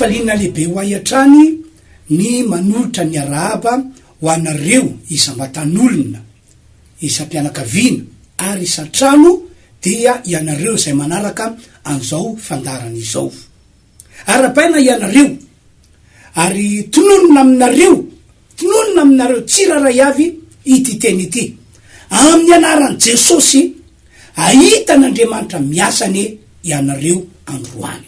fifaliana lehibe ho aiatrany ny manolotra ny arahaba ho anareo isam-batan'olona isam-pianakaviana ary isa-trano dia ianareo zay manaraka an'izao fandarana izao. Ara-paina ianareo ary tononona aminareo tsiraray avy ity teny ity. Amin'ny anaran'i Jesosy ahitan'Andriamanitra miasany ianareo androany.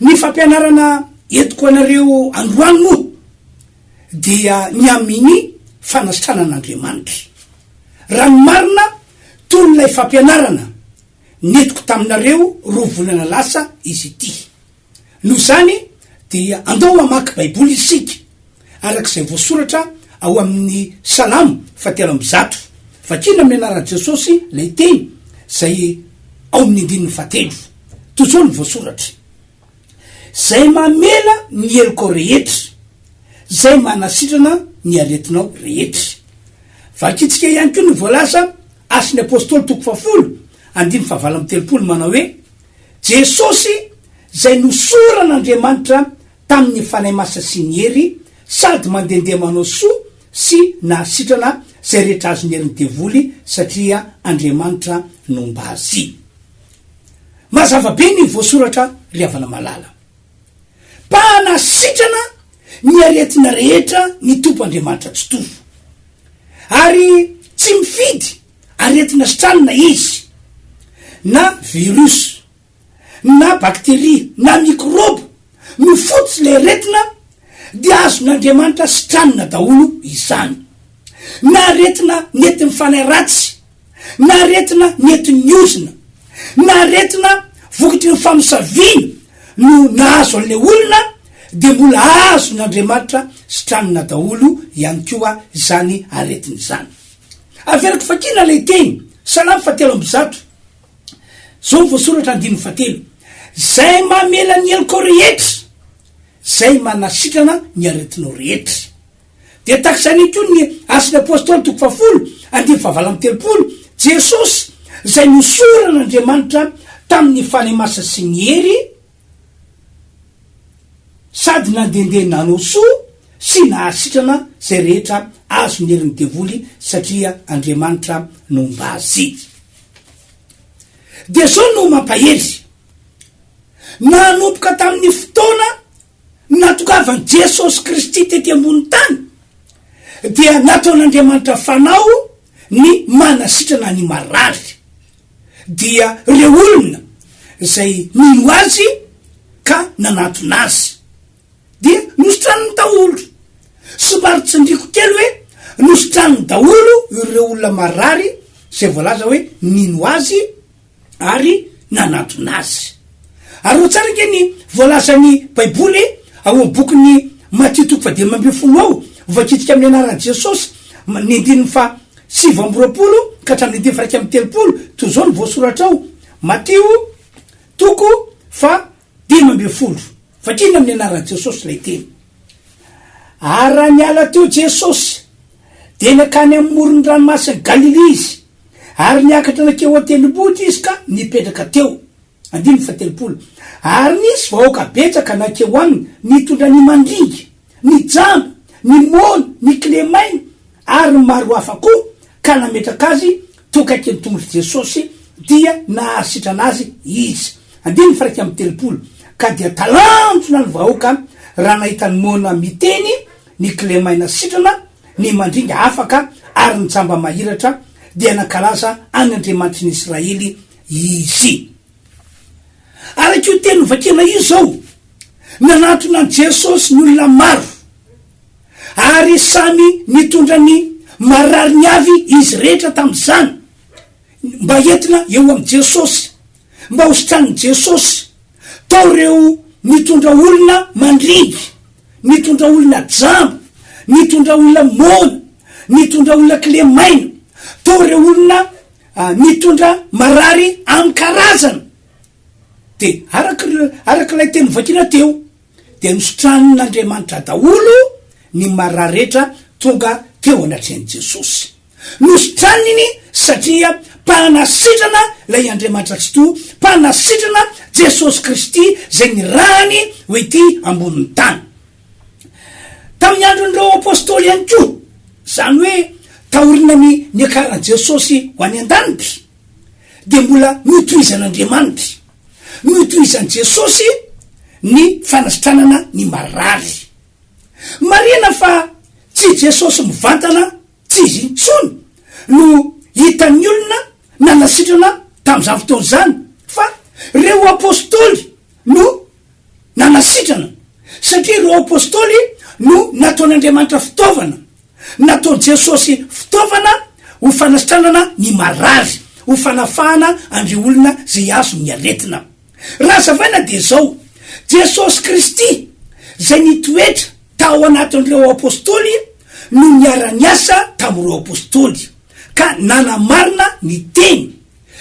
Ny fampianarana entiko anareo androany moa dia ny amin'ny fanasitranan'Andriamanitra. Raha ny marina toy n'ilay fampianarana netiko taminareo 2 volana lasa izy ity. Noho zany dia andao mamaky baiboly isika arak'izay voasoratra ao amin'ny Salamo 1:3. Vakina amin'ny anaran'i Jesosy lay teny zay ao amin'ny 7. Toy izao ny voasoratra: zay mamela ny heliko rehetra, zay manasitrana ny aretinao rehetra. Vakitsika ihany koa ny voalaza Asin'ny Apôstôly 10:7 manao hoe: Jesosy zay nosoran'Andriamanitra tamin'ny fanahy masa sy ny hery, sady mandehandeha manao soa sy nahasitrana zay rehetra azo ny herin'ny devoly satria Andriamanitra nomba azy. Mazava be ny voasoratra ry havana malala. Mpanasitrana ny aretina rehetra ny tompoandriamanitra tsy tovo, ary tsy mifidy aretina sitranina izy, na virus, na bakteria, na mikroba, mifototsy le aretina dia azon'Andriamanitra sitranina daholo izany. Na aretina nety mifanahy ratsy, na aretina nety niozina, na aretina vokatry ny famosaviana no nahazo an'le olona, de mbola azon'Andriamanitra sitranina daholo ihany koa zany aretina zany. Averiko fakina lay teny Salamo 1:3. Zao voasoratra 7. Zay mamela ny heliko rehetra, zay manasitrana ny aretinao rehetra. De takizany koa ny Asin'ny Apôstôly 10:7. Jesosy zay nosoran'Andriamanitra tamin'ny fanahy masa sy ny hery, sady nandehandeha nanao soa sy nahasitrana zay rehetra azo ny herin'ny devoly satria Andriamanitra nomba azy. De zao no mampahery nanomboka tamin'ny fotoana natokavan'i Jesosy Kristy tety ambony tany, dia nataon'Andriamanitra fanao ny manasitrana ny marary, dia reo olona zay nino azy ka nanatona azy dia nositraniny daholo. Somary tsindriko kely hoe nositraniny daholo ireo olona marary zay voalaza hoe nino azy ary nanatona azy. Ary tsara ke ny voalazany baiboly ao amin'ny bokyny Matthieu 10:12 ao, vakitsika amin'ny anaran'i Jesosy ny 7:20 ka hatramin'ny 1:30. Toy izao ny voasoratra ao, Matthieu 10:20. Vakina amin'ny anaran'i Jesosy lay teny: ara niala teo Jesosy de nakany amin'ny moron-dranomasina Galilea izy, ary niakatra nakeo an-tendrombohitra izy ka nipetraka teo. 7. Ary nisy vahoaka betsaka nakeo aminy, nitondra ny mandringa, ny jamba, ny mona, ny kilemaina ary maro hafa koa, ka nametraka azy tokaiky ny tongotry Jesosy dia nahasitrana azy izy. 7. Ka dia talanjona ny vahoaka raha nahitany mona miteny, ny kilemaina sitrana, ny mandringa afaka ary ny jamba mahiratra, dia nakalaza an'Andriamanitry ny Israely izy. Araky io teny vakina io zao, nanatona an Jesosy ny olona maro, ary samy nitondra ny marary avy izy rehetra tam'izany, mba entina eo am Jesosy, mba hositraniny Jesosy. Tao reo nitondra olona mandringy, nitondra olona jamba, nitondra olona mona, nitondra olona kilemaina, tao reo olona nitondra marary amin'ny karazana. De arak'ilay teny vakina teo, de nosotranin'Andriamanitra daholo ny marary rehetra tonga teo anatrehan'i Jesosy. Nosotraniny satria mpanasitrana lay Andriamanitra tsy to, mpanasitrana Jesosy Kristy zay ny rany hoe ty ambonin'ny tany. Tamin'ny andron'ireo apôstôly ihany koa, zany hoe taorina ny akaran'i Jesosy ho any an-danitra, de mbola mitohizan'Andriamanitra, mitohizan'i Jesosy ny fanasitranana ny marary. Marina fa tsy Jesosy mivantana, tsy izy intsony no hitan'ny olona nanasitrana tamin'izany fotoana zany, fa reo apôstôly no nanasitrana, satria reo apôstôly no nataon'Andriamanitra fitaovana, nataony Jesosy fitaovana ho fanasitranana ny marary, ho fanafahana andreo olona zay azo ny aretina. Raha zavaina de zao, Jesosy Kristy zay nitoetra tao anatin'ireo apôstôly no niara-niasa tamin'ireo apôstôly, ka nanamarina ny teny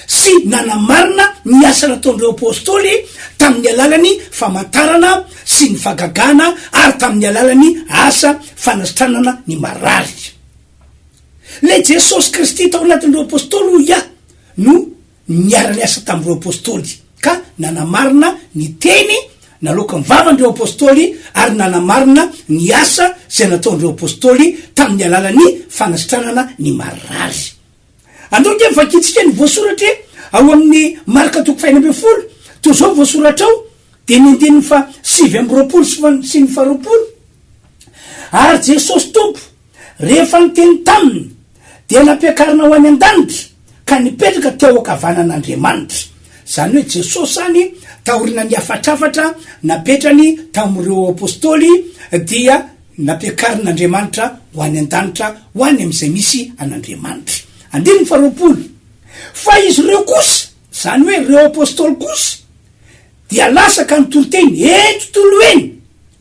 sy nanamarina ny asa nataon'ireo apôstôly tamin'ny alalany famantarana sy ny fagagana, ary tamin'ny alalany asa fanasitranana ny marary. Le Jesosy Kristy tao anatin'ireo apôstôly ia no niara-niasa tamin'ireo apôstôly, ka nanamarina ny teny naloka mivavandreo apôstôly, ary nanamarina ny asa zay nataon'ireo apôstôly tamin'ny alalany fanasitranana ny marary. Andao de mivakitsika ny voasoratra ao amin'ny marika 1:20 to zao voasoratra ao, de ny 9:20 sy ny 20. Ary Jesosy Tompo rehefa niteny taminy dia nampiakarina ho any an-danitra ka nipetraka teo ankavanan'Andriamanitra. Zany hoe Jesosy any taorina ny afatrafatra napetrany tamin'ireo apôstôly dia nampiakarin'Andriamanitra ho any an-danitra, ho any am'izay misy an'Andriamanitra. 20. Fa izy reo kosa, zany hoe reo apôstôly kosa, dia lasaka ny toloteny eto tolo eny,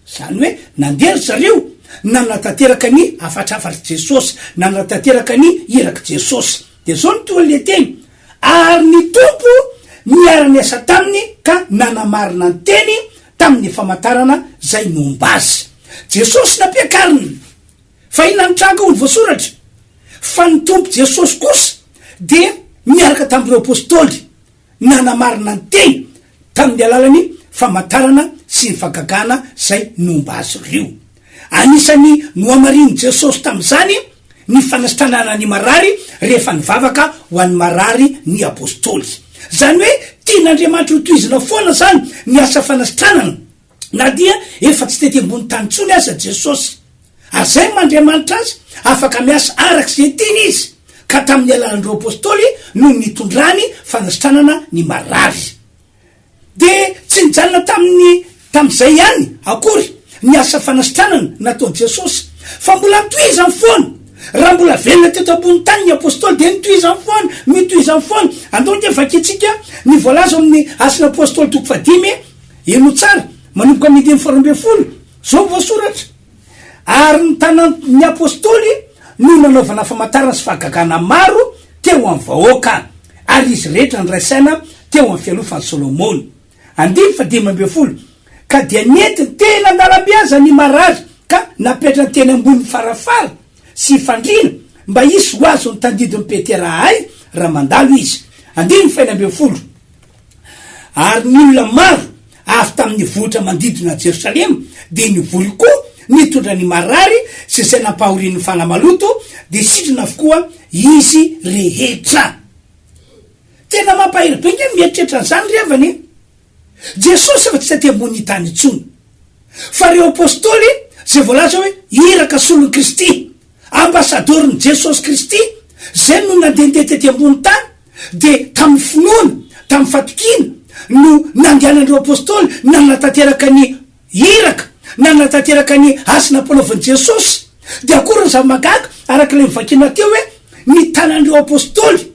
zany hoe nandery zareo nanatanteraka ny afatrafatry Jesosy, nanatanteraka ny iraka Jesosy. De zao ny toa le teny, ary ny tompo niara-niasa taminy ka nanamarina ny teny tamin'ny famantarana zay nomba azy. Jesosy nampiakarina, fa inona ny tranga ony voasoratra, fa ny tompo Jesosy kosa de miaraka tamin'ireo apôstôly nanamarina ny teny tamin'ny alalany famantarana sy ny fagagana zay nomba azy reo. Anisany noamariny Jesosy tamin'izany ny fanasitranana ny marary rehefa nivavaka ho an'ny marary ny apôstôly. Zany hoe tian'Andriamanitra ho tohizina foana zany ny asa fanasitranana, na dia efa tsy tety ambony tany tsony aza Jesosy, ary zay mandriamanitra azy afaka miasa arak'izay tiany izy, ka tamin'ny alalan'ireo apôstôly no nitondrany fanasitranana ny marary. De tsy nijanona tam'izay ihany akory ny asa fanasitranana nataony Jesosy, fa mbola mitohizany foana. Raha mbola velona teto ambony tany ny apôstôly de mitohizany foana. Andao de vakitsika ny voalaza amin'ny asan'ny apôstôly 5 eno tsara manomboka amin'ny 20 zao voasoratra. Ary ny tanan'ny apôstôly no nanaovana famantarana sy fahagagana maro teo amin'ny vahoaka, ary izy rehetra nyraisaina teo amin'ny fialofan'ny Solomôny. 15 ka dia nientiny tena andala-biaza ny marary, ka napetra ny teny ambony farafara sy fandrina mba isy ho azo ny tandidin'ny Petera hay raha mandalo izy. 15 ary ny olona maro avy tamin'ny vohitra mandidina Jerosalema de nivoly koa nitondra ny marary sy zay nampahorin'ny fanamaloto, de sitrana avokoa izy rehetra. Tena mampahiry be nge mieritreritra an'izany revany. Jesosy efa tsy tety ambony tany intsony, fa reo apôstôly zay voalaza hoe iraka solon'i Kristy, ambasadôrin'i Jesosy Kristy, zay no nandehandeha tety ambony tany, de tamin'ny finoana, tamin'ny fatokina no nandehanan'ireo apôstôly nanatanteraka ny iraka, nanatanteraka ny asa nampanaovan'i Jesosy. De akory ny zavamagaga arak'ilay mivakina teo hoe ny tanan'ireo apôstôly,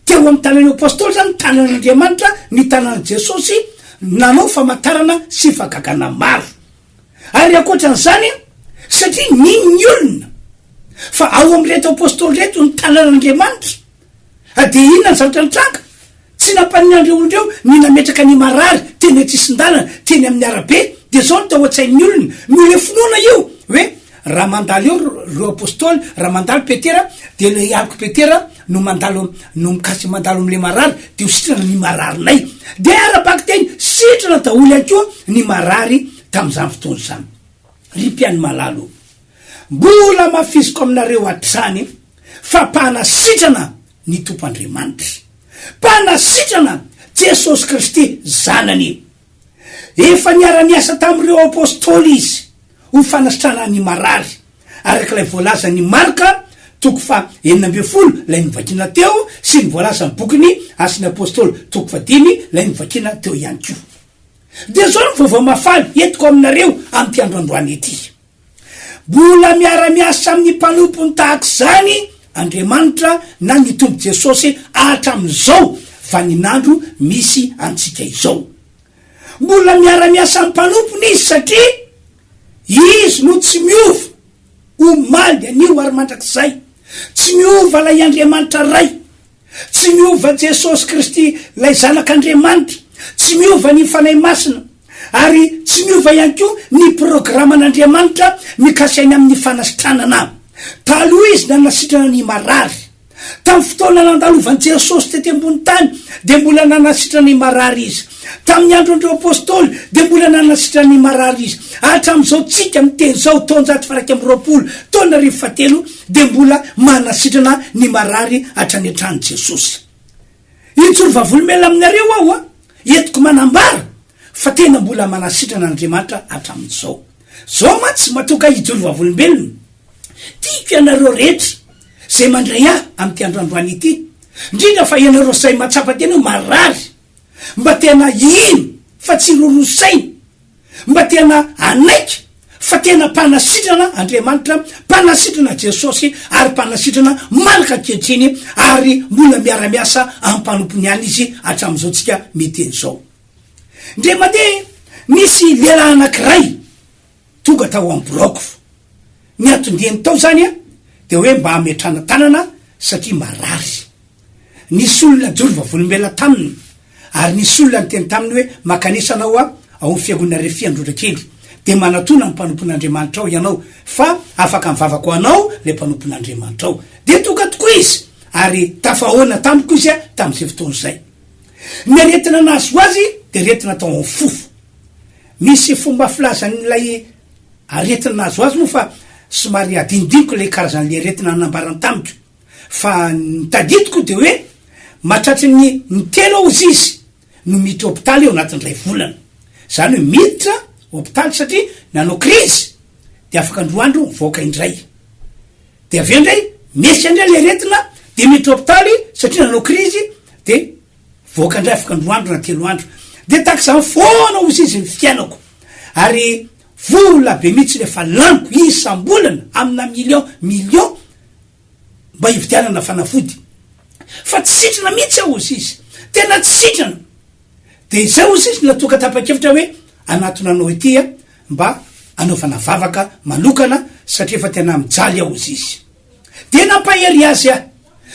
teo amin'ny tanan'ireo apôstôly zany tanan'Andriamanitra, ny tanan'i Jesosy nanao famantarana sy fagagana maro. Ary akoatran'izany, satria niny olona fa ao amin'reto apôstôly reto ny tanan'Andriamanitra, de inona ny zavatra nitranga, tsy nampaninandreo olondreo ny nametraka ny marary teny atsisindalana teny amin'ny arabe. De zao ny tao an-tsain'ny olona no le finoana io hoe raha mandalo eo ro apôstôly raha mandalo petera de le iabiko petera no mandalo no mikasy mandalo am'le marary de ho sitrana ny mararinay de arabaky teny sitrana daholy any koa ny marary tam'izany fotoany zany ry mpiany malalo mbola mafisiko aminareo atrany fa mpanasitrana ny tompoandriamanitra mpanasitrana Jesosy Kristy zanany efa niara-niasa tamin'ireo apôstôly izy ho fanasitrana ny marary arak'ilay voalaza ny Marka 9:12 lay nivakina teo sy ny voalaza ny bokiny Asin'ny Apôstôly 5 lay nivakina teo ihany ko de zao ny vaovao mafaly entiko aminareo amty androandroany ety mbola miara-miasa amin'ny mpanompony tahaka zany Andriamanitra na ny tombo Jesosy hatram'izao vaninandro misy antsika izao mbola miara-miasa amin'ny mpanompony izy satria izy no tsy miova omaly anio ary mandrakizay tsy miova lay Andriamanitra ray tsy miova Jesosy Kristy lay zanak'Andriamanitra tsy miova ny fanay masina ary tsy miova ihany koa ny programan'Andriamanitra mikasainy amin'ny fanasitranana taloha izy nanasitrana ny marary tamin'ny fotoana nandalovan'i Jesosy tety ambony tany de mbola nanasitrana ny marary izy tamin'ny andron'ireo apôstôly de mbola nanasitrana ny marary izy hatram'izao tsika miteny zao taonjato faraky amby roapolo taona arivo fatelo de mbola manasitrana ny marary hatrany an-trano Jesosy itsolo vavolombelona aminareo aho a entiko manambara fa tena mbola manasitrana Andriamanitra hatramin'izao zao matsy matoka ijolo vavolombelona tiako ianareo rehetra zay mandray ahy amty androandroany ity indrindra fa ianareo say matsapa tena marary mba tena ino fa tsy rorosainy mba tena anaiky fa tena mpanasitrana Andriamanitra mpanasitrana Jesosy ary mpanasitrana malaka kehitriny ary mbola miara-miasa ampanompony any izy hatram'izao tsika miteny zao ndre mandeha misy lehilahy anankiray tonga tao amboroko ny atondeny tao zany a de hoe mba ametrana tanana satria marary nisy olona jolo vavolombela taminy ary nisy olona ny teny taminy hoe makanesanao a ao ny fiagona refiandrotra kely de manatona ny mpanompon'Andriamanitra ao ianao fa afaka mivavako anao le mpanompon'Andriamanitra ao de toka tokoa izy ary tafahoana tamiko izy a tam'izay fotoana zay ny aretina nazy ho azy de retina tao amin'ny fofo misy fomba filazan'ilay aretina nazy ho azy moa fa somary adinidiniko le karazan'le aretina nambarany tamiko fa nitaditiko de hoe matratry ny telo ao izy izy no miditra hôpitaly eo anatin'ilay volana zany hoe miditra hôpitaly satria nanao krizy de afaka androandro voaka indray de aveo indray mesy andray le aretina de miditra hôpitaly satria nanao krizy de voaka indray afaka androandro na telo andro de takizany foana ozy izy ny fiainako ary vola be mihitsy lefa laniko isambolana amina million mba hividianana fanafody fa tsy sitrana mihitsy aho ozy izy tena tsy sitrana de zay ozy izy natoka tapa-kevitra hoe anatonanao etya mba anaovana vavaka manokana satria fa tena mijaly aho ozy izy de nampahery azy a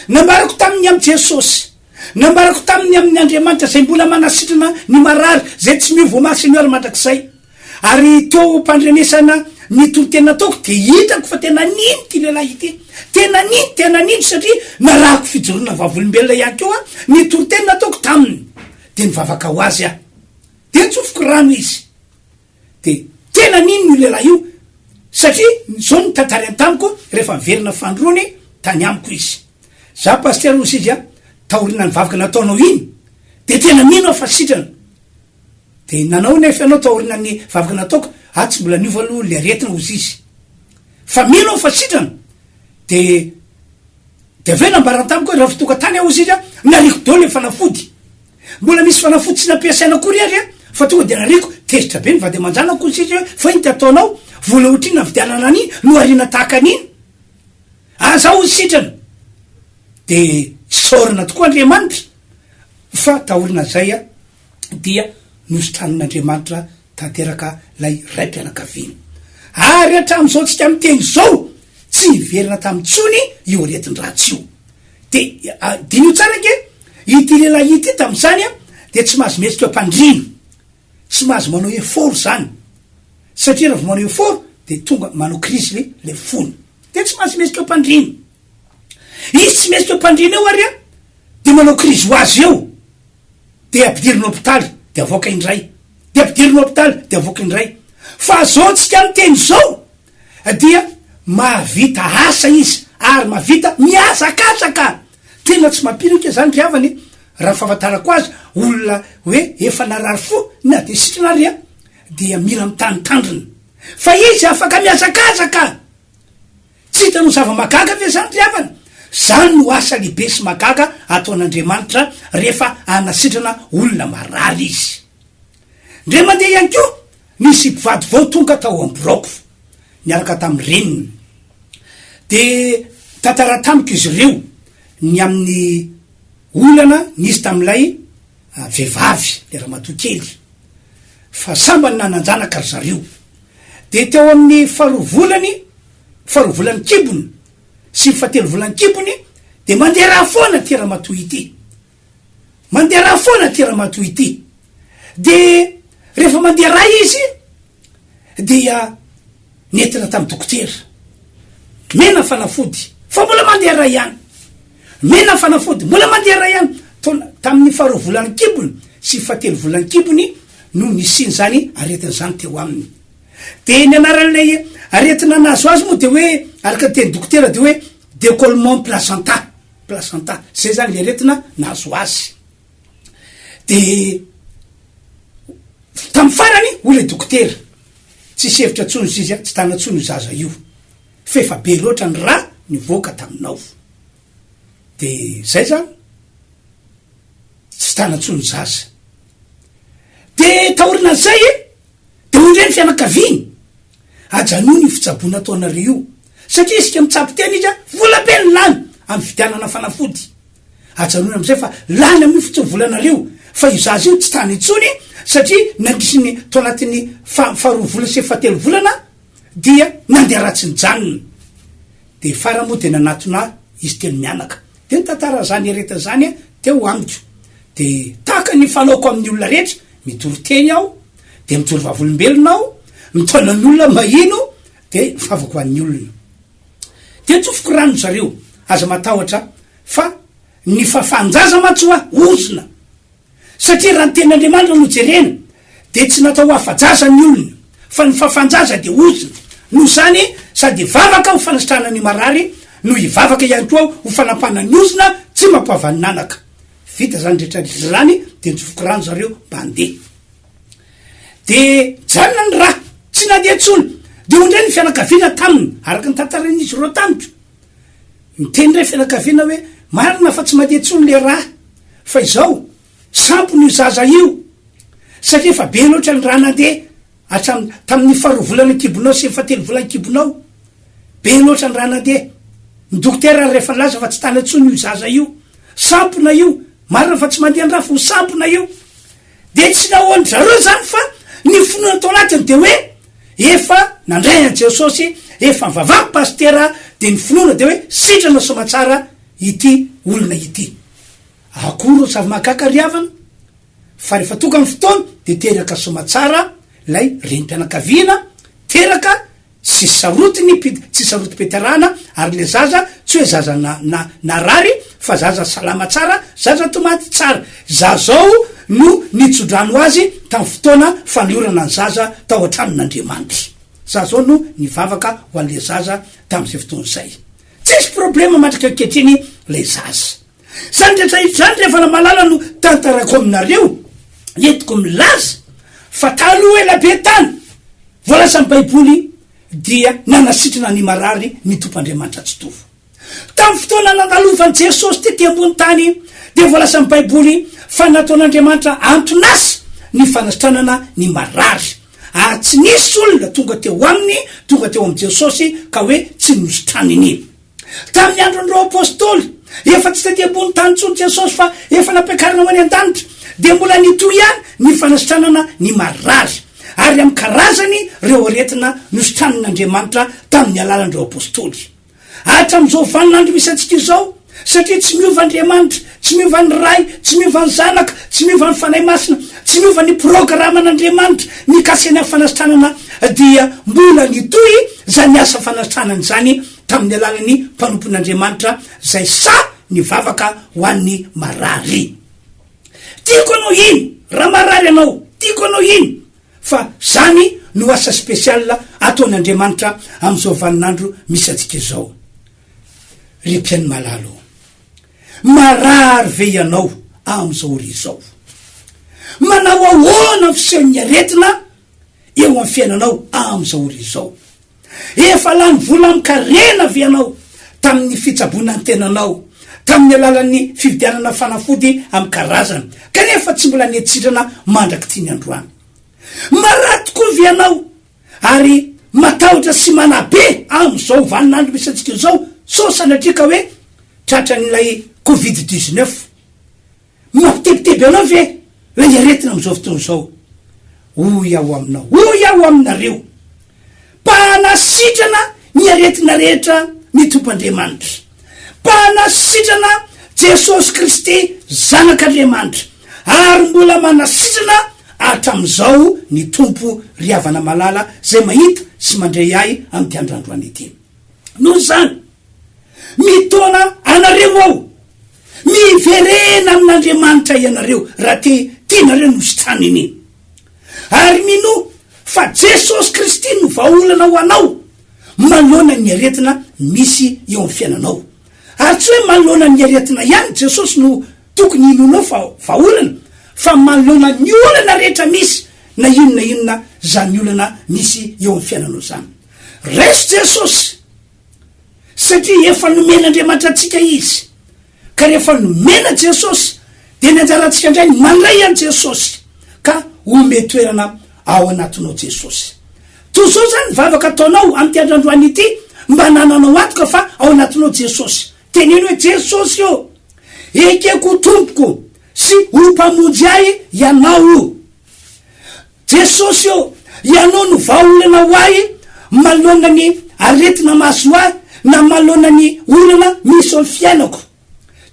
nambarako tamin'ny amy Jesosy nambarako tamin'ny amin'ny Andriamanitra zay mbola manasitrana ny marary zay tsy miovomasiny ary mandrakizay ary teo mpandrenesana ny tolotena ataoko de hitako fa tena nino ty lehilahy ity tena nino satria narahako fijorona vavolombelona ihany keo a ny tolotena ataoko taminy de nivavaka ho azy a de nitsofoko rano izy de tena nino io lehilahy io satria zao ny tantary an-tamiko rehefa miverina fandrony tany amiko izy za paster ozy izy a taorina ny vavaka nataonao iny de tena nino aho fa sitrana de nanao nefa ianao taorina ny vavaka nataoko tsy mbola niova aloha le aretina ozy izy fa mino aho fa sitrana de aveo nambaran-tamiko raha fotoka tany aho izy izy a nariko deo le fanafody mbola misy fanafody tsy nampiasaina kory ary a fa tonga de nariko tezitra be ny vady aman-janako ozy izy hoe fa iny ty ataonao vola ohatriny navidianana an'iny no arina tahaka an'iny aza ozy sitrana de saorina tokoa Andriamanitra fa taorina zay a dia nositranon'Andriamanitra tanteraka lay raim-pianakaviana ary hatram'izao tsika miteny zao tsy hiverina tamin'ntsony io aretin-dratsy io de dinio tsara ke ity lehilahy ity tam'izany a de tsy mahazo metsika mpandrino tsy mahazo manao effort zany satria raha vo manao effort de tonga manao krizy le fony de tsy maintsy mesika mpandriny izy tsy mesika mpandriny eo ary a de manao krizy ho azy eo de ampidiriny hôpitaly de avoaka indray de ampidiriny hôpitaly de avoaka indray fa zao tsika miteny zao dia mahavita asa izy ary mahavita miazakazaka tena tsy mampirika zany riavany raha fahafantarako azy olona hoe efa narary fo na de sitranaria dia mila mitanitandrina fa izy afaka miazakazaka tsy hitanao zava-magaga ve zany riavana zany no asa lehibe sy magaga ataon'Andriamanitra rehefa anasitrana olona marary izy ndre mandeha ihany ko nisy mpivady vao tonga tao amboroko niaraka tamin'ny reniny de tantara tamiko izy ireo ny amin'ny olana nisy tam'ilay vehivavy le ramatoa kely fa sambany nananjanaka ry zareo de teo amin'ny faharoa volany kibony sy fatelo volany kibony de mandeha raha foana ty ramatoa ity mandeha raha foana ty ramatoa ity de rehefa mandeha raha izy dia nentina tamin'ny dokotera mena fanafody fa mbola mandeha raha ihany mena fanafody mbola mandeha raha ihany tamin'ny faharoa volany kibony sy fatelo volany kibony no nisiny zany aretina zany teo aminy de ny anaran'lay aretina nazo azy moa de hoe araka teny dokotera de hoe décollement placenta zay zany le aretina nazo azy de tam'y farany ole dokotera tsy sevitra tsony izy tsy tana tsony zaza io fefa be loatra ny raha nivoaka taminao de zay zany tsy tana tsony zaza de taorina zay de ondreny fianakaviny ajano ny fitsabona ataonareo io satria isika mitsapo tena izy a vola be ny lany amy vidianana fanafody ajanony amizay fa lany amin'ny fitsovolanareo fa io zaza io tsy tany itsony satria nandrisiny to anatin'ny faharoa volana sy fatelo volana dia nandeha ratsy ny janona de fara moa de nanatona izy telo mianaka de nytantara zany areta zany teo amiko de taka ny fanaoko amin'ny olona rehetra mitory teny aho de mitory vavolombelona aho mitonany olona mahino de mifavako an'ny olona de tsofoko rano zareo aza matahotra fa ny fafanjaza matsoa ozona satria raha ny ten'Andriamanitra no jerena de tsy natao afajaza ny olona fa ny fafanjaza de ozona no zany sady vavaka ho fanasitrana ny marary no hivavaka ihany koa ho fanampana ny ozona tsy mampavany nanaka vita zany rehetrarehetra zany de nitsofoko rano zareo mba andeha de janona ny raha tsy nandeha tsony de ondray ny fianakaviana taminy araka ny tantaran'izy reo tamiko miteny ray fianakaviana hoe marina fa tsy mandeha tsony le raha fa izao sampony io zaza io satria fa be loatra ny raha nandeha tamin'ny faharoa volana kibonao sy fatelo volana kibonao be loatra ny raha nandeha ny dokotera rehefa laza fa tsy tany atsony io zaza io sampona io marina fa tsy mandeha ny raha fa ho sampona io de tsy nahoany zareo zany fa ny finoana tao anatiny de hoe efa nandray an Jesosy efa mivavako pastera de ny finoana de hoe sitrana somatsara ity olona ity akoro zava-makaka riavana fa rehefa toka amin'ny fotoana de teraka somatsara lay renim-pianakaviana teraka tsy saroty peterana ary le zaza tsy hoe zaza narary fa zaza salama tsara zaza tomaty tsara zazao no nitsodrano azy tamin'ny fotoana faniorana ny zaza tao an-tranon'Andriamanitra zazao no nivavaka ho an'le zaza tamin'izay fotoana zay tsisy problema matraka ketriny le zaza zany rehetra rehefa na malala no tantarako aminareo entiko milaza fa taloha ela be tany voalasan'ny baiboly dia nanasitrana ny marary ny tompandriamanitra tsy tovo tamin'ny fotoana nanalovan'i Jesosy tety ambony tany de voalasan'ny baiboly fa nataon'Andriamanitra antonasa ny fanasitranana ny marary tsy nisy olona tonga teo aminy tonga teo am' Jesosy ka hoe tsy nositraniny tamin'ny andron'ireo apôstôly efa tsy tety ambony tany tsony Jesosy fa efa nampiakarina many an-danitra de mbola nitoy ihany ny fanasitranana ny marary ary amy karazany reo aretina nositranan'Andriamanitra tamin'ny alalan'ireo apôstôly hatram'izao vaninandro misy atsika izao satria tsy miova Andriamanitra tsy miova ny ray tsy miova ny zanaka tsy miova ny fanahy masina tsy miova ny programan'Andriamanitra mikasy ny fanasitranana dia mbola nitoy zany asa fanasitranany zany tamin'ny alalan'ny mpanompon'Andriamanitra zay sa ny vavaka ho an'ny marary. Tiako anao iny raha marary anao, tiako anao iny fa zany no asa spesiala ataon'Andriamanitra am'izao vaninandro misy atsika izao. Ry mpiaino malalo, marary ve ianao am'izao ry izao? Manao ahoana fiseho'ny aretina eo amin'ny fiainanao am'izao ry izao? Efa lany vola mikarena ve ianao tamin'ny fitsaboana ny tenanao, tamin'ny alalan'ny fividianana fanafody amin'ny karazana, kanefa tsy mbola nihetsitrana mandraky ty ny androany? Marary tokoa ve ianao ary matahotra sy manabe am'izao vaninandro misy antsika izao, so sanatrika hoe tratran'ilay Covid-19 mampitebiteby anao ve lay aretina am'izao fotoana izao? Hoy aho aminao, hoy aho aminareo, mpanasitrana ny aretina rehetra ny Tompoandriamanitra, mpanasitrana Jesosy Kristy zanak'Andriamanitra, ary mbola manasitrana hatram'izao ny tompo ry havana malala zay mahita sy mandray ahy amin'ny androandroany ity. Noho zany mitona anareo ao, miverena amin'Andriamanitra ianareo raha tianareo no sitraniny, ary mino fa Jesosy Kristy no vahaolana ho anao manoloana ny aretina misy eo amin'ny fiainanao. Ary tsy hoe manoloana ny aretina ihany Jesosy no tokony inonao vahaolana, fa manoloana ny olana rehetra misy na inona zany olana misy eo amin'ny fiainanao zany. Resy Jesosy satria efa nomen'Andriamanitra atsika izy, ka rehefa nomena Jesosy dia ny anjarantsika indray mandray an Jesosy ka ome toerana ao anatinao Jesosy. Tozao zany vavaka ataonao amin'ny androandroany ity mba nananao antoka fa ao anatinao Jesosy. Teneno hoe Jesosy io ekeko tompoko sy ho mpamonjy ahy ianao. Jesosy io ianao no vahaolana ho ahy manoloana ny aretina maso ahy na manoloana ny olana misy amin'ny fiainako.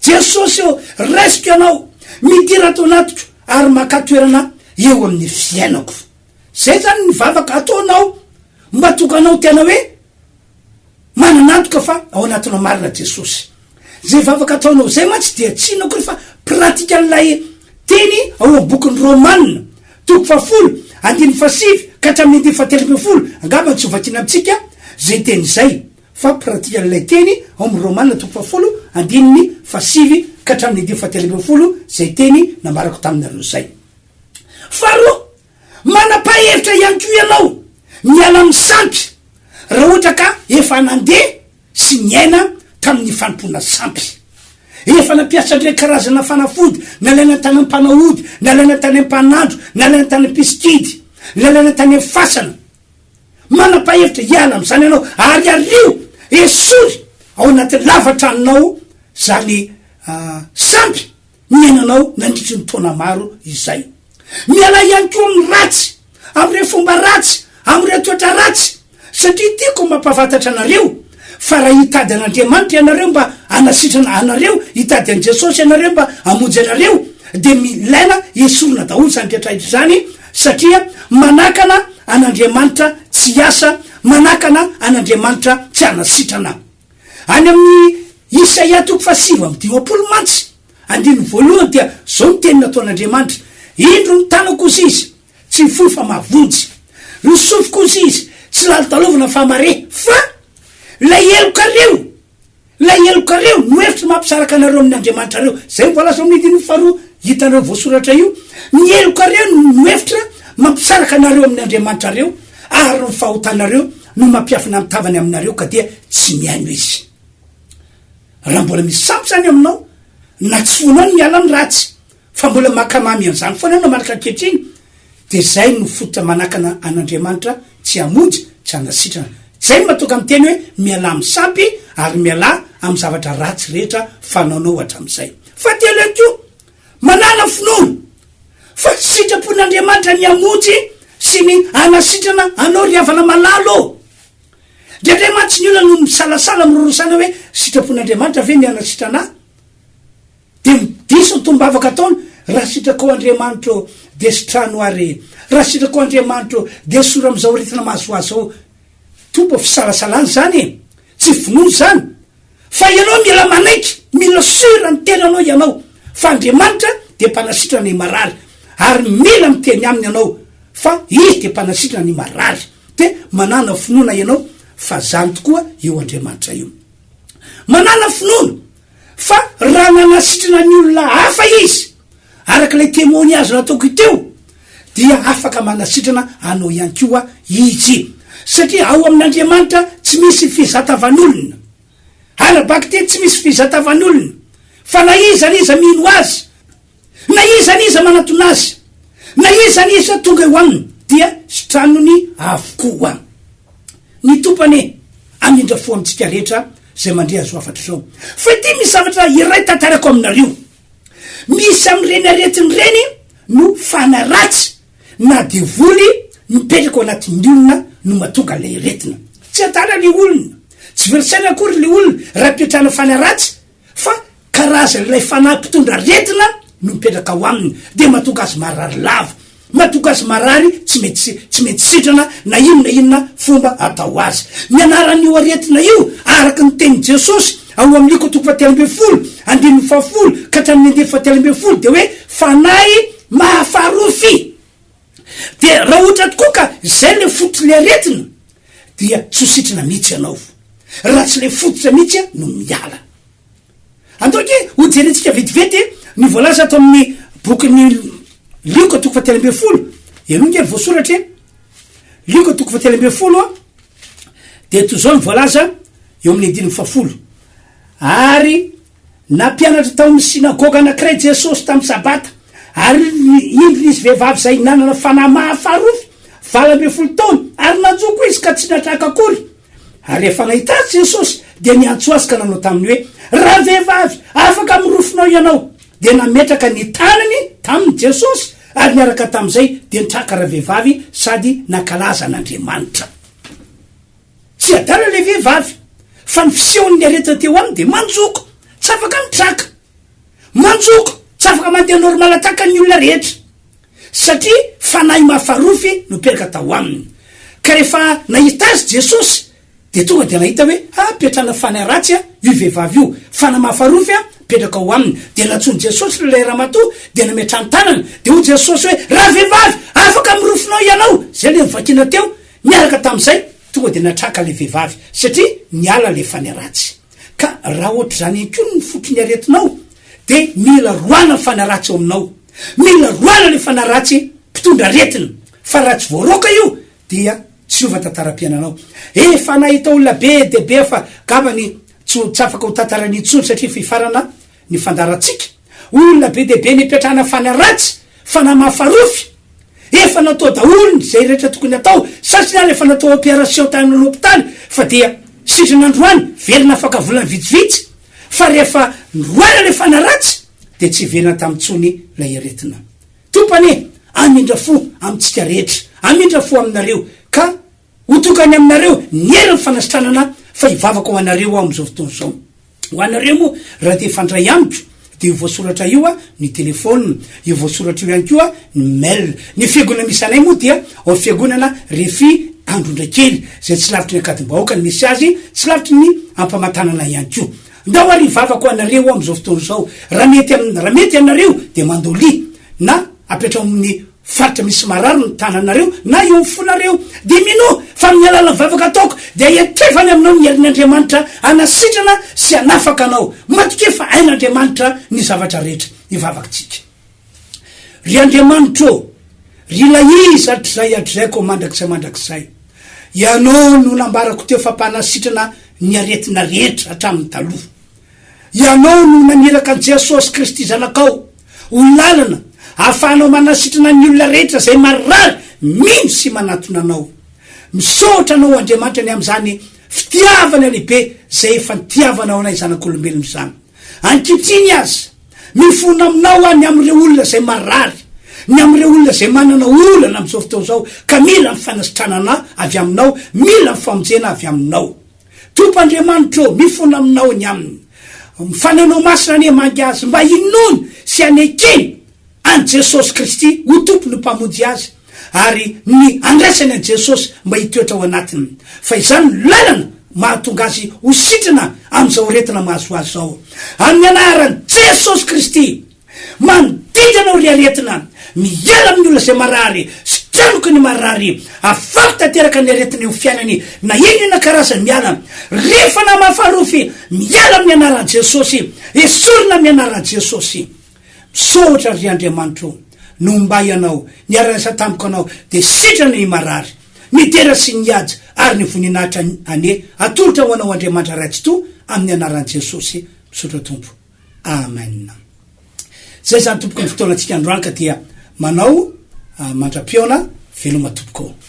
Jesosy io resiko ianao midira ato anatiko ary makatoerana eo amin'ny fiainako. Zay zany ny vavaka ataonao mba tokanao tena hoe mananatoka fa ao anatinao marina Jesosy. Zay vavaka ataonao zay mantsy dia tsinako ry fa pratika an'ilay teny ao amin'ny bokin'ny Romanina 10:5-7 angamba tsy hovakiana amintsika zay teny zay, fa pratika an'ilay teny ao amin'ny Romanina 10:5-7 zay teny namarako taminareo zay. Faharoa, manapa-hevitra ihany koa ianao miala misampy raha ohatra ka efa nandeha sy niaina tamin'ny fanompona sampy, efa nampiasa ndray karazana fanafody, nalaina tany ampanahody, nalaina tany ampanandro, nalaina tany ampiskidy, nalaina tany amin'ny fasana. Manapa-hevitra iala am'izany ianao ary ario esory ao anatin'ny lavatranonao zany sampy niainanao nandritry ny taona maro izay. Miala ihany koa amin'ny ratsy, am'ireo fomba ratsy, am'ireo toetra ratsy, satria tiako mampafantatra anareo fa raha hitady an'Andriamanitra ianareo mba anasitrana anareo, hitady an Jesosy ianareo mba amonjy anareo, dia milaina esorina daholo zany rehetrarehetra zany, satria manakana an'Andriamanitra tsy asa, manakana an'Andriamanitra tsy anasitrana. Any amin'ny Isaia 5:20 mantsy andiny voalohany dia zao ny teny nataon'Andriamanitra: indro ny tanako ozy izy tsy foy fa mavonjy, rosofiko ozy izy tsy lalitalovana fa mare, fa lay elokareo no hevitra mampisaraka anareo amin'ny Andriamanitra reo. Zay voalaza amin'ny diny faharoa hitanareo voasoratra io, ny elokareo no hevitra mampisaraka anareo amin'ny Andriamanitra reo, ary ny fahotanareo no mampiafina mitavany aminareo ka dia tsy miaino izy. Raha mbola misy sampy zany aminao na tsy fonao ny miala amin'ny ratsy, fa mbola makamamy an'izany foana anao malaka ankehitriny, dia zay no fototra manakana an'Andriamanitra tsy hamonjy, tsy hanasitrana. Zay mahatonga amin'ny teny hoe miala amin'ny sampy ary miala amin'ny zavatra ratsy rehetra fanaonao hatramin'izay. Fa telo koa manana finoana fa sitrapon'Andriamanitra ny hamonjy sy ny hanasitrana anao ry havana malalo. Andriamanitra ny olona no misalasala mirorosana hoe sitrapon'Andriamanitra ve ny hanasitrana, dia midiso ny tombavaka ataony raha sitraka ao Andriamanitra de sitrano ary raha sitrako Andriamanitro de sora am'izao retina mahazoazy zao tomba fisalasalany zany tsy vonono zany fa ianao mila manaiky mila sura ny tenanao ianao fa Andriamanitra de mpanasitra ny marary ary mila miteny aminy ianao fa izy de mpanasitra ny marary de manana finoana ianao fa zany tokoa io Andriamanitra io manana finoana fa raha nanasitrana ny olona hafa izy arak'ilay témoignage nataoko iteo dia afaka manasitrana anao ihany koa izy satria ao amin'Andriamanitra tsy misy fizatavan'olona arabaky te tsy misy fizatavan'olona fa na iza mino azy na iza manatona azy na iza tonga eo aminy dia sitranony avokoa ny tompany amindra fo amitsika rehetra zay mandre azo afatra zao fa ty misy zavatra iray tantarako aminareo misy am'ireny aretiny reny no fanaratsy na devoly mipetraka ao anatin'ny olona no matonga lay retina tsy atara le olona tsy verisaina akory le olona raha mpetrana fanaratsy fa karazan'ilay fanahy mpitondra retina no mipetraka ao aminy de matonga azy marary lava matonga azy marary tsy mety sitrana na inona fomba atao azy ny anaran'io aretina io araky ny teny Jesosy ao amin'ny Luka 10:10 andininy 10 ka hatramin'ny 10:10 de hoe fanahy mahafarofy de raha ohatra tokoa ka zay le fototra le aretina dia tsy sitrana mihitsy ianao raha tsy le fototra mihitsy no miala antoky ho jerentsika vetivety ny voalaza ato amin'ny bokyny Luka 10:10 enonge voasoratra Luka 10:10 de tozao ny voalaza eo amin'ny 10:10 ary nampianatra tao amin'ny sinagoga anankiray Jesosy tamin'ny sabata ary indrina izy vehivavy zay nanana fanahy mahafarofy 20 taona ary najoko izy ka tsy natraka akory ary efa nahita azy Jesosy de niantso azy ka nanao taminy hoe raha vehivavy afaka mirofinao ianao de nametraka ny tanany tamin'ny Jesosy ary niaraka tam'izay de nitraka raha vehivavy sady nakalaza an'Andriamanitra tsy adala le vehivavy fa ny fisehon'ny aretina teo aminy de manjoko tsy afaka mitraka manjoko tsy afaka mandeha normal ataka ny olona rehetra satria fanahy mahafarofy no mipetraka tao aminy ka rehefa nahita azy Jesosy de tonga de nahita hoe petrana fanahy ratsy io vehivavy io fanahy mahafarofy petraka ao aminy de natsony Jesosy lay ramatoa de nametrany tanana de ho Jesosy hoe raha vehivavy afaka mirofinao ianao zay le nivakina teo niaraka tam'izay tonga de natraka le vehivavy satria niala le fanahy ratsy ka raha ohatra zany ko ny fotony aretinao de mila roana fanahy ratsy ao aminao mila roana le fanahy ratsy mpitondra aretina fa raha tsy voaroka io dia tsy ova tantaram-piainanao efa nahita olona be de be fa gabany tsy afaka ho tantarany intsony satria fifarana ny fandaratsika olona be de be nipetrahana fanahy ratsy fanahy mahafarofy efa natao daolony zay rehetra tokony atao satria lefa natao opération tany an'hôpitaly fa dia sitran'androany velona afaka volana vitsivitsy fa rehefa roana le fanahy ratsy de tsy velona tamitsony lay aretina tompany amindra fo amitsika rehetra amindra fo aminareo ka hotokany aminareo nieriny fanasitranana fa ivavaka ho anareo ao am'izao fotoana zao ho anareo moa raha te fandray amiko de io voasoratra io ny telefôna io voasoratra io ihany koa ny mail ny fiangonana misy anay moa dia ao fiangonana Refi Androndrakely zay tsy lavitry ny akadimbahoaka ny misy azy tsy lavitry ny ampamatanana ihany koa ndao ary ivavaka ho anareo ao am'izao fotoana zao raha mety anareo de mandoly na apetra amin'ny faritra misy mararo ny tananareo na io fonareo de mino fa amin'ny alala vavaka ataoko de iatefany aminao ny herin'Andriamanitra anasitrana sy anafaka anao matoke fa ain'Andriamanitra ny zavatra rehetra ivavakytsika ry Andriamanitra ry laiza atrizay ko mandrakizay ianao no nambarako teo fampanasitrana ny aretina rehetra hatramin'ny taloha ianao no naniraka an Jesosy Kristy zanakao ho lalana ahafahanao manasitrana ny olona rehetra zay marary mino sy manatona anao misotra anao Andriamanitra ny am'izany fitiavana lehibe zay efa nitiavanao anay zanak'olombelona zany ankitriny azy mifona aminao any am'ireo olona zay marary ny am'ireo olona zay manana olana am'izao fotoana zao ka mila mifanasitranana avy aminao mila mifamonjena avy aminao tompo Andriamanitra mifona aminao ny aminy mifananao masina ny mangy azy mba inony sy anekiny any Jesosy Kristy ho tompony mpamody azy ary ny andraisany an Jesosy mba hitoetra ao anatiny fa izany lalana mahatonga azy ho sitrana am'izao retina mahazo azy zao amin'ny anaran'i Jesosy Kristy manodidina ry aretina miala amin'ny olona zay marary sy tianoko ny marary afaky tanteraka ny aretina eo fiainany na inona karazany miala rehefa na mahafarofy miala amin'ny anaran'i Jesosy esorina amin'ny anaran'i Jesosy misotra ry Andriamanitro no mba ianao niarasa tamiko anao de sitrana ny marary mitera sy niaja ary ny voninahitra ane atolotra ho anao Andriamanitra ratsy to amin'ny anaran'i Jesosy misotra tompo amen. Zay zany tompoko ny fotoana antsika androany ka dia manao mandra-piona veloma tompoko.